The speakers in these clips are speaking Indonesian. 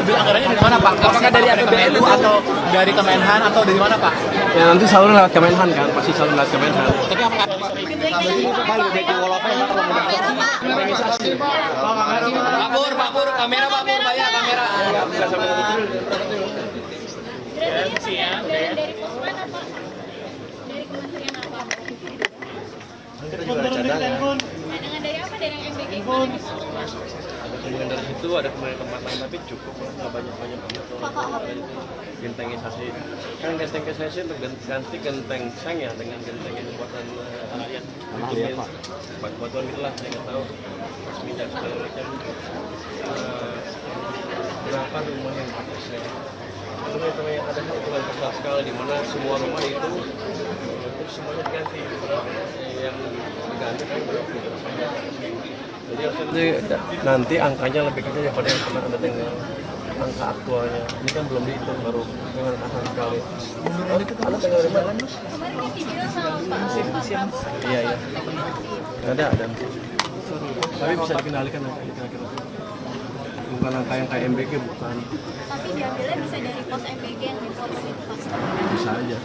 ambil anggarannya dari mana Pak? Apakah dari APBN atau dari Kemenhan atau dari mana Pak? Ya nanti selalu lewat Kemenhan kan, pasti selalu lewat Kemenhan. Tapi apakah Pak Pur, kamera Pak Pur, bayar kamera. Dari Posman apa? Dari kementerian apa? Kita juga ada cadangan. Cadangan dari apa? Dari yang MBG? Ada dari situ, ada tempat lain tapi cukup nggak banyak-banyak gentengisasi. Kan gentengisasi untuk ganti genteng seng ya dengan genteng yang buatan rakyat. Batuan itulah saya nggak tahu. Semenjak segala macam berapa rumah yang pakai seng. Itu yang ada hitungan besar sekali di mana semua rumah itu semuanya diganti. Yang diganti kan jadi nanti angkanya lebih kecil daripada yang pernah ada dengan angka aktualnya. Ini kan belum dihitung, baru dengan asal sekali. Ada tanggal 5 kan? Kemarin kan dibilang sama Pak. Iya. Ada. Tapi bisa dikendalikan angka kira-kira. Bukan angka yang kayak MBG, bukan. Tapi diambilnya bisa dari pos MBG yang dipotong itu Pak. Bisa aja.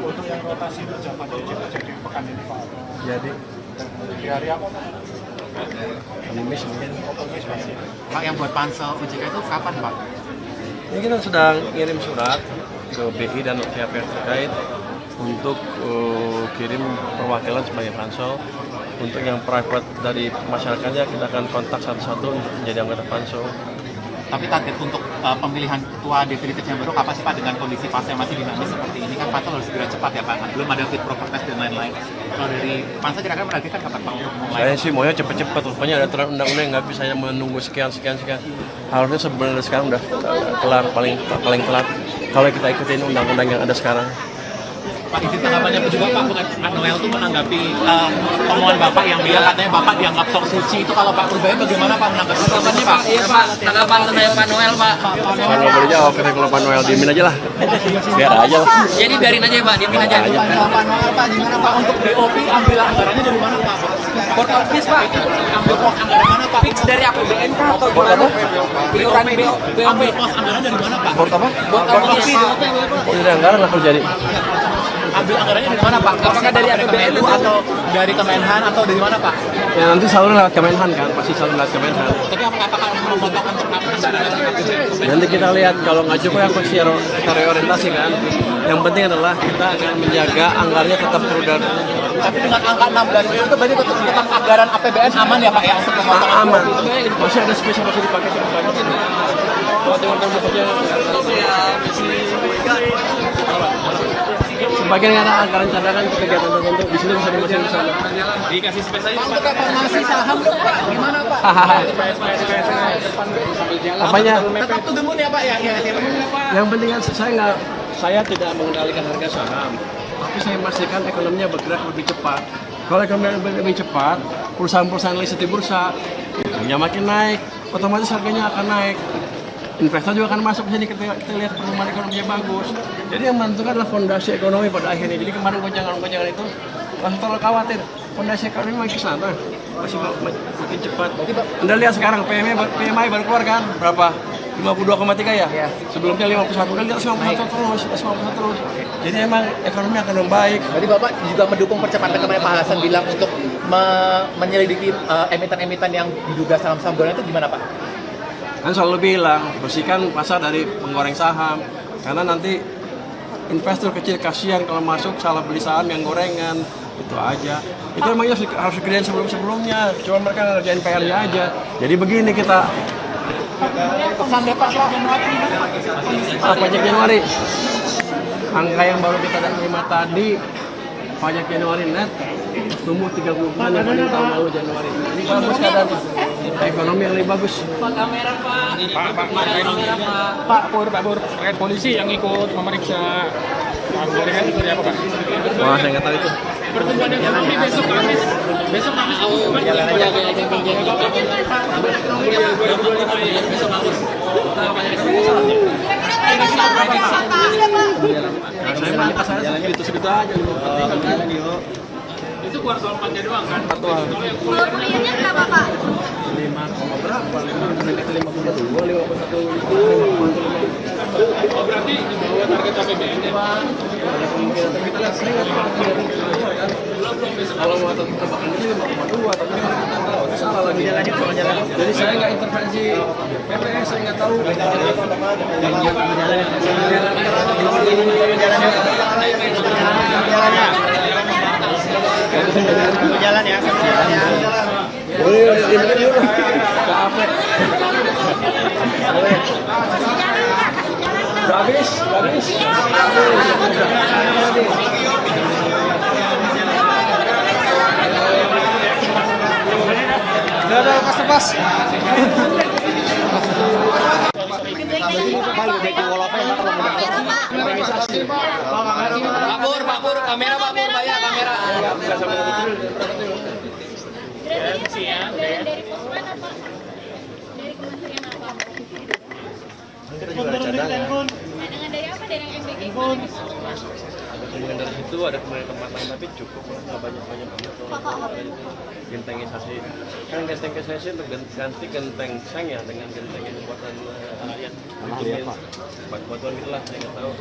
Untuk yang rotasi berjabat jadi pekan ini Pak. Jadi Di hari apa Pak? Kamis mungkin. Pak yang buat pansel OJK itu kapan Pak? Ini kita sedang kirim surat ke BI dan pihak-pihak terkait untuk kirim perwakilan sebagai pansel. Untuk yang private dari masyarakatnya kita akan kontak satu-satu untuk menjadi anggota pansel. Tapi target untuk pemilihan ketua definitif yang baru kapan sih Pak, dengan kondisi pasnya masih dinamis seperti ini kan pansel harus segera cepat ya Pak, belum ada fit proper test dan lain-lain. Kalau dari pansel kira-kira menargetkan kapan Pak untuk mulai? Saya sih maunya cepet-cepet, rupanya ada aturan undang-undang yang nggak bisa menunggu sekian. Harusnya sebenarnya sekarang udah kelar, paling telat kalau kita ikutin undang-undang yang ada sekarang. Pak, izin tanggapannya juga Pak, bukan Pak Noel itu menanggapi omongan Bapak yang bilang katanya Bapak dianggap sok suci itu, kalau Pak Purbayan bagaimana Pak menanggapi tanggapannya Pak? Iya Pak, tanggapan tentang Pak Noel Pak. Saya nggak boleh jawab, karena kalau Pak Noel diemin aja lah, biar aja lah. Jadi biarin aja Pak, diemin aja. Pak Noel Pak, gimana Pak untuk BOP ambil anggarannya dari mana Pak? Port office Pak, Ambil pos anggaran mana Pak? fix dari APBN Pak atau gimana? Iuran Ambil pos anggaran dari mana Pak? Port apa? Port office. Oh, ini anggaran lah kalau jadi. Ambil anggarannya dari mana Pak? Apakah dari APBN atau dari Kemenhan atau dari mana Pak? Ya nanti selalu lewat Kemenhan kan, pasti selalu lewat Kemenhan. Tapi apakah memotong untuk apa? Nanti kita lihat kalau nggak cukup ya kita reorientasi kan. Yang penting adalah kita akan menjaga anggarannya tetap prudent. Tapi dengan angka 16 triliun itu berarti tetap anggaran APBN aman ya Pak ya untuk pemotongan? Aman. Masih ada spesial masih dipakai ke depannya. Kalau teman-teman saja sebagian ada anggaran cadangan untuk kegiatan tertentu di sini bisa dimasukin ke sana. Dikasih spesial untuk reformasi saham Pak, gimana Pak? Apanya? Tetap tuh demun ya Pak ya? Yang penting kan saya tidak mengendalikan harga saham, tapi saya memastikan ekonominya bergerak lebih cepat. Kalau ekonomi lebih cepat, perusahaan-perusahaan listed di bursa harganya makin naik, otomatis harganya akan naik. Investor juga akan masuk ke sini kita lihat pertumbuhan ekonominya bagus. Jadi yang menentukan adalah fondasi ekonomi pada akhirnya. Jadi kemarin gonjangan-gonjangan itu masih terlalu khawatir. Fondasi ekonomi makin ke sana, masih makin cepat. Anda lihat sekarang PMI baru keluar kan? Berapa? 52,3 ya? Sebelumnya 51, udah lihat 51 terus. Jadi emang ekonomi akan membaik. Berarti Bapak juga mendukung percepatan kemarin Pak Hasan bilang untuk menyelidiki emiten-emiten yang diduga saham-saham goreng itu gimana Pak? Kan selalu bilang, bersihkan pasar dari penggoreng saham. Karena nanti investor kecil kasihan kalau masuk salah beli saham yang gorengan. Itu aja. Itu emangnya harus dikerjain sebelum-sebelumnya. Cuma mereka ngerjain PR-nya aja. Jadi begini kita. Pesan deh Pak, Pajak Januari. Angka yang baru kita terima tadi, pajak Januari net tumbuh 30% dibanding tahun lalu Januari. Ini bagus keadaan. Ekonomi yang lebih bagus. Pak kamera Pak. Pak Pur, terkait polisi yang ikut memeriksa gorengan itu apa Pak? Wah, saya nggak tahu itu. Pertumbuhan ekonomi besok Kamis. Jalan aja kayak geng-geng. Saya mah saya segitu aja. Itu kuartal 4-nya doang kan? Kuliernya berapa Pak? 5, berapa? 5,2, 51. tapi di bawah target APBN ya. Ada kemungkinan, tapi kita lihat saya nggak tahu dari kedua kan. Kalau mau tebakan ini 5,2, tapi kan kita tahu itu salah lagi. Jadi saya nggak intervensi PPS, saya nggak tahu. Jalan ya. Boleh ini dulu. Capek. Udah habis, udah habis. Udah pas. Pak Pur, kamera Pak Pur, bayar kamera. Dari pos mana Pak? Dari kementerian apa? Kita juga ada cadangan. Cadangan dari apa? Dari yang MBG? Ada kemungkinan dari situ, ada kemungkinan tempat lain, tapi cukup lah, nggak banyak-banyak banget. Gentengisasi, kan gentengisasi untuk ganti genteng seng ya dengan genteng yang buatan rakyat. Batuan gitulah, saya nggak tahu.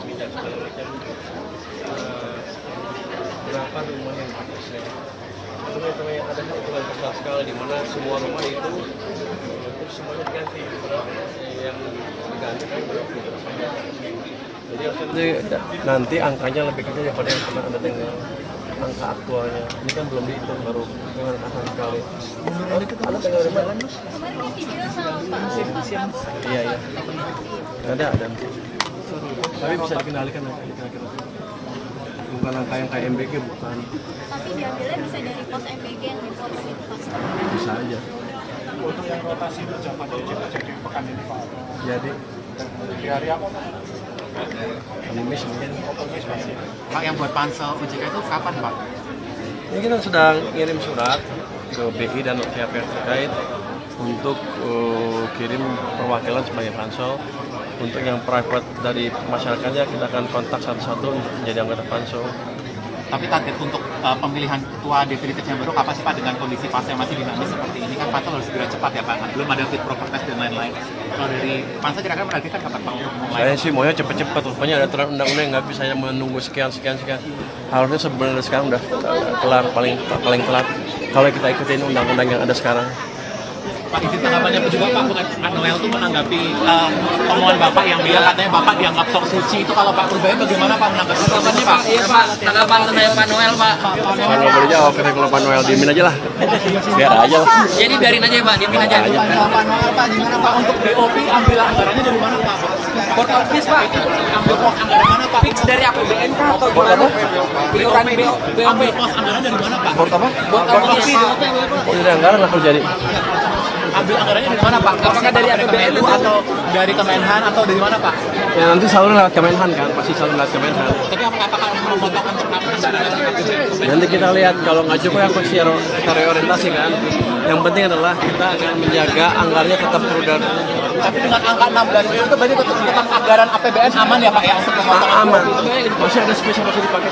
Minyak segala macam. Berapa rumah yang dipakai saya? Teman-teman yang ada hitungan besar sekali di mana semua rumah itu semuanya diganti. Yang diganti kan berapa? Jadi nanti angkanya lebih kecil daripada yang pernah ada dengan angka aktualnya. Ini kan belum dihitung, baru dengan kasar sekali. Ada tanggal dari mana? Kemarin kan dibilang sama Pak. Iya. Ada. Tapi bisa dikendalikan kira-kira. Bukan angka yang kayak MBG, bukan. Tapi diambilnya bisa dari pos MBG yang dipotong itu Pak. Bisa aja. Untuk yang rotasi pejabat jadi pekan ini Pak. Jadi Di hari apa Pak? Kamis mungkin. Pak, yang buat pansel OJK itu kapan Pak? Ini kita sedang ngirim surat ke BI dan pihak-pihak terkait untuk kirim perwakilan sebagai pansel. Untuk yang private dari masyarakatnya kita akan kontak satu-satu menjadi anggota pansel. Tapi target untuk pemilihan ketua definitif yang baru kapan sih Pak, dengan kondisi pasnya masih dinamis seperti ini kan pansel harus segera cepat ya Pak, belum ada fit proper test dan lain-lain. Kalau dari pansel kira-kira menargetkan kapan Pak untuk mulai? Saya sih maunya cepet-cepet, rupanya ada aturan undang-undang nggak bisa menunggu sekian. Harusnya sebenarnya sekarang udah kelar, paling telat kalau kita ikutin undang-undang yang ada sekarang. Pak, izin tanggapannya juga Pak, Noel itu menanggapi omongan Bapak yang bilang katanya Bapak dianggap sok suci, itu kalau Pak Purbaya bagaimana Pak menanggapi tanggapannya Pak? Iya Pak, tanggapan tentang Pak Noel Pak. Kalau boleh jawab, kalau Pak Noel diemin aja lah, biar aja lah. Jadi biarin aja Pak, diemin aja. Pak Noel Pak, gimana Pak untuk BOP ambil anggarannya dari mana Pak? Board office Pak. Ambil pos anggaran mana Pak? Fix dari APBN Pak atau gimana? Iuran Ambil pos anggaran dari mana Pak? Buat apa? Board office. Oh, dari anggaran lah kalau jadi. Ambil anggarannya dari mana Pak? Apakah dari APBN atau dari Kemenhan atau dari mana Pak? Ya nanti selalu lewat Kemenhan kan, pasti selalu lewat Kemenhan. Tapi apakah memotongkan Nanti kita lihat kalau nggak cukup ya pasti reorientasi kan. Yang penting adalah kita akan menjaga anggarannya tetap prudent. Tapi dengan angka 16 itu berarti tetap anggaran APBN aman ya Pak ya untuk pemotongan? Aman. Masih ada spesial masih dipakai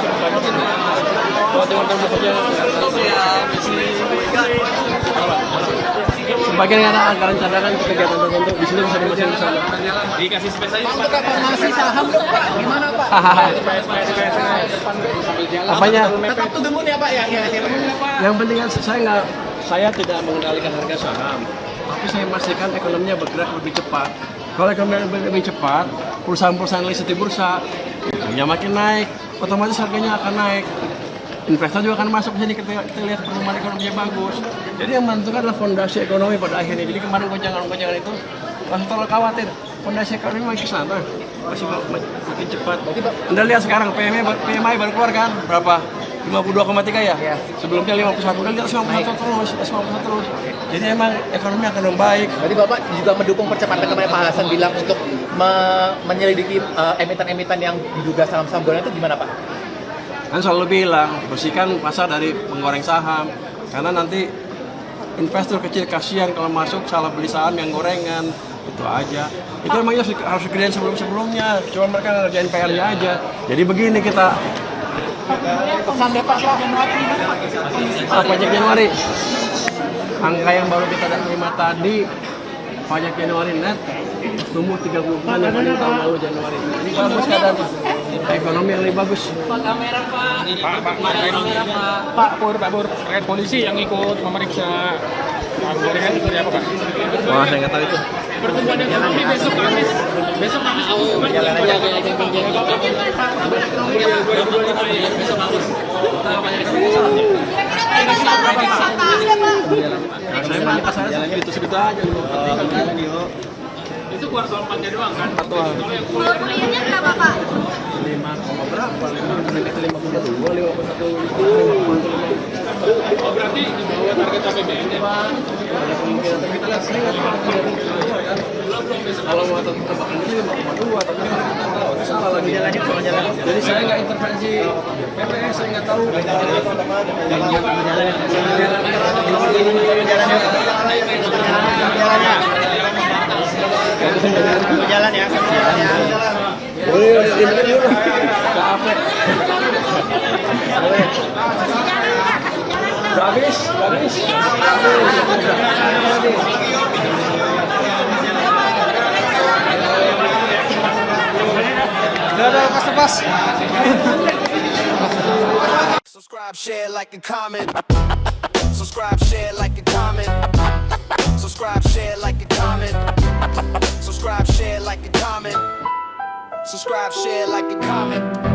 kalau teman-teman saja sebagian ada anggaran cadangan untuk kegiatan tertentu di sini bisa dimasukin ke sana. Dikasih spesial Pak, untuk reformasi saham dong Pak, gimana Pak? Apanya? Tetap to the moon ya Pak ya? Yang penting kan saya tidak mengendalikan harga saham, tapi saya memastikan ekonominya bergerak lebih cepat. Kalau ekonomi lebih cepat, perusahaan-perusahaan listed di bursa ya makin naik, otomatis harganya akan naik. Investor juga akan masuk ke sini kita lihat pertumbuhan ekonominya bagus. Jadi yang menentukan adalah fondasi ekonomi pada akhirnya. Jadi kemarin gonjangan-gonjangan itu masih terlalu khawatir. Fondasi ekonomi makin ke sana, masih makin cepat. Anda lihat sekarang PMI baru keluar kan berapa? 52,3 ya? Sebelumnya 51, udah lihat 51 terus. Jadi emang ekonomi akan membaik. Jadi Bapak juga mendukung percepatan kemarin Pak Hasan bilang untuk menyelidiki emiten-emiten yang diduga saham-saham goreng itu gimana Pak? Kan selalu bilang bersihkan pasar dari penggoreng saham, karena nanti investor kecil kasihan kalau masuk salah beli saham yang gorengan, itu aja. Itu emangnya harus dikerjain sebelumnya, cuma mereka ngerjain PR-nya aja. Jadi begini kita Pesan Pak pajak Januari, angka yang baru kita terima tadi pajak Januari net tumbuh 30% dibanding tahun lalu Januari. Ini bagus keadaannya. Ekonomi yang lebih bagus. Pak Pur, terkait polisi yang ikut memeriksa gorengan seperti apa Pak? Wah, saya nggak tahu itu. Pertemuan yang nanti besok Kamis Jalan aja kayak geng-geng. Saya mah pas saya segitu aja. itu kuartal 4-nya doang kan? Kalau kuliernya berapa Pak? 5, berapa? 52, 51. Oh berarti di bawah target APBN ya? Kita lihat sering kalau mau tebakan ini 5,2 tapi kita tahu itu salah lagi. Jadi saya nggak intervensi PPS, saya nggak tahu. Jalan ya. Boleh ini dulu. Capek. Udah habis. Subscribe, share, like, and comment. Subscribe, share, like, and comment. Subscribe, share, like, and comment. Subscribe, share, like, and comment. Subscribe, share, like, and comment.